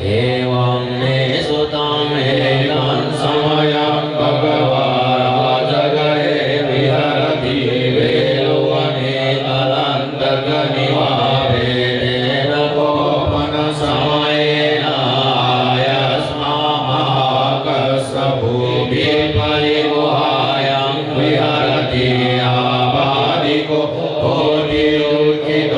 เอวังเนสุตังเอตังสมยังภะคะวาราจกะเอวิหารติเวโรวเนตลันตกนิวาเวเตนะโกปนะสมัยนายัสมามหากัสสะภูมิปริโภหายังวิหารติอาบาดิโกโหติโลกิโต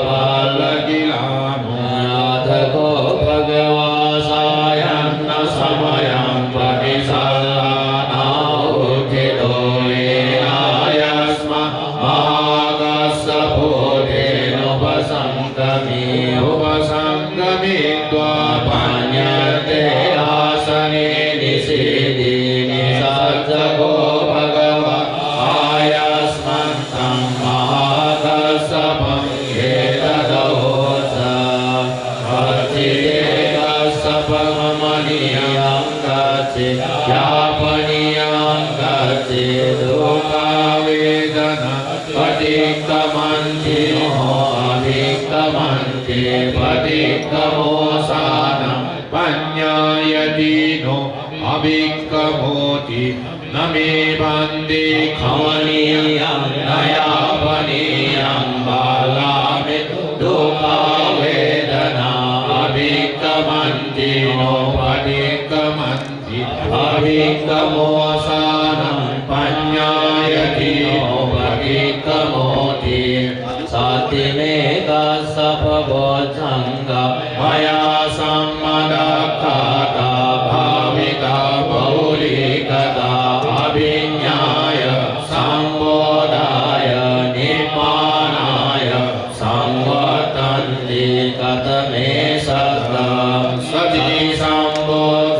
ภาลกิลามุนาทโกภะคะวาสายันนะสมยังปฏิสัลลานาอุทิโตเออายัสมะมหากัสสะภูเทนุปสังกมิอุปสังกมิตวาปัญญเตอาสเนนิสิตินิสัจจโกภะคะวะอายัสมันตังมหากัสสะปังเยตตะโหสะปัจจิเตกัสสะปะมะนิยังกัจจิยาปนิยังกัจจิทุกขเวทนาปฏิกรรมันติโหอภิกรรมันติปฏิกรรมโมสานังปัญญายติโนอภิกรรมโมตินะเมพันติขมณียังนายาปนิยังบาลามิทุกขเวทนาอภิกรรมันติโนปฏิกรรมันติอภิกรรมโมสานังปัญญายติโนปฏิกรรมโมติสัตติเมกัสสะภะโพจังกะมายาสัมมาดัคคาตาภาวิกาภาวุลิกตาอภิญญายสัมโพธายนิพพานายสังวัตตันติกัตเมสัตตังสติสัมโพ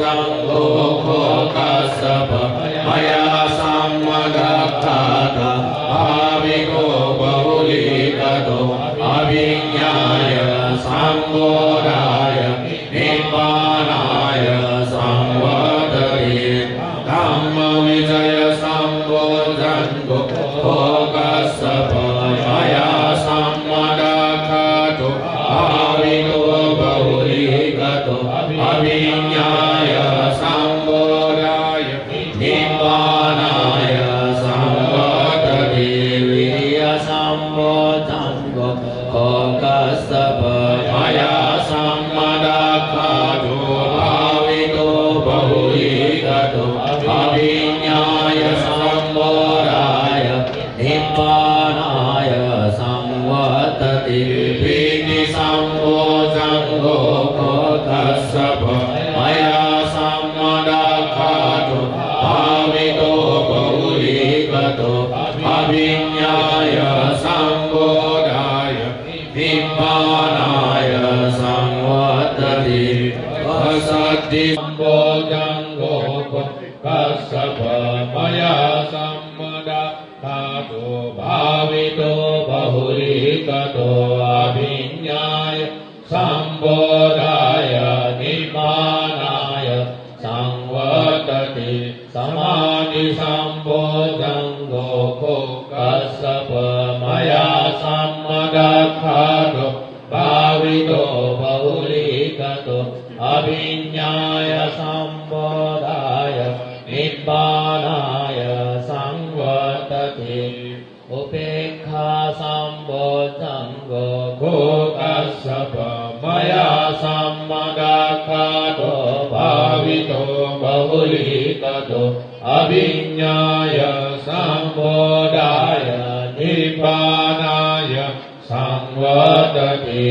จังโฆโคกัสสะภะมายาสัมมาดัคคาตาภาวิโกภาวุลิกโตอภิญญายสัมโพธายนิพพานายสังวัตติธัมมวิจยสัมโพธังโฆโคกัสสะภะมายาสัมมาดัคคาโตภาวิโกภาวุลิกโตอภิญญายสัมโพธายนิพพานายสังวัตติวิริยสัมโพธังโฆโคกัสสะภะมายาสัมมาดัคคาโตภาวิโกภาวุลิกโตอภิญญายสัมโพธายนิพพานายสังวัตติปินิสัมโพธังโฆโคกัสสะภะมายาสัมมาดัคคาโตภาวิโกภาวุลิกโตอภิญญายสัมโพธายนิพพานายสังวัตติปัสสัตติสัมโพธังโฆโคกัสสะภะมายาสัมมาดัคคาโตภาวิโกภาวุลิกโตอภิญญายสัมโพธายนิพพานายสังวัตติสมาธิสัมโพธังโฆโคกัสสะภะมายาสัมมาดัคคาโตภาวิโกภาวุลิกโตอภิญญายสัมโพธายนิพพานายสังวัตติอุเบกขาสัมโพธังโฆโคกัสสะภะมายาสัมมาดัคคาโตภาวิโกภาวุลิกโตอภิญญายสัมโพธายนิพพานายสังวัตติ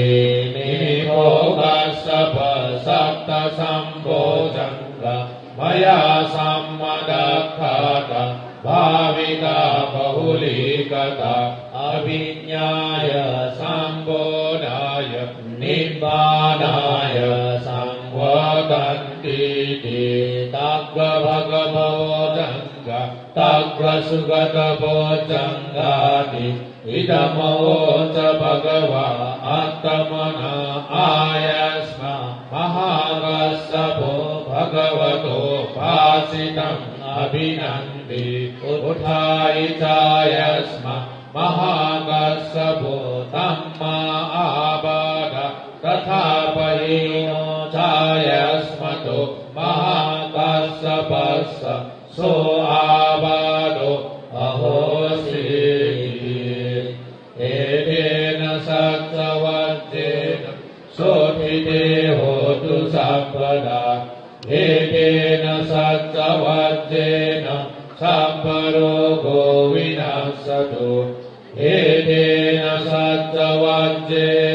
นิโคกัสสะภะสัตตสัมโพธังกะมายาสัมมาดัคคาตาภาวิกาภาวุลิกตาอภิญญายสัมโพธายนิพพานายสังวัตติติตักขะภะคะโพจังกะตักขะสุขะโพจังกะติอิธัมโมจะภะคะวะอัตตมนาอายัสมะมหากัสสะโพภะคะวะโตภาสิตังอภินันติอุทายิจายัสมะมหากัสสะโพธัมมาอาบาดะตถาปหิโนชา एतेन सच्चवज्जेन सम्परोगो विनाशतु एतेन सच्चवज्जेन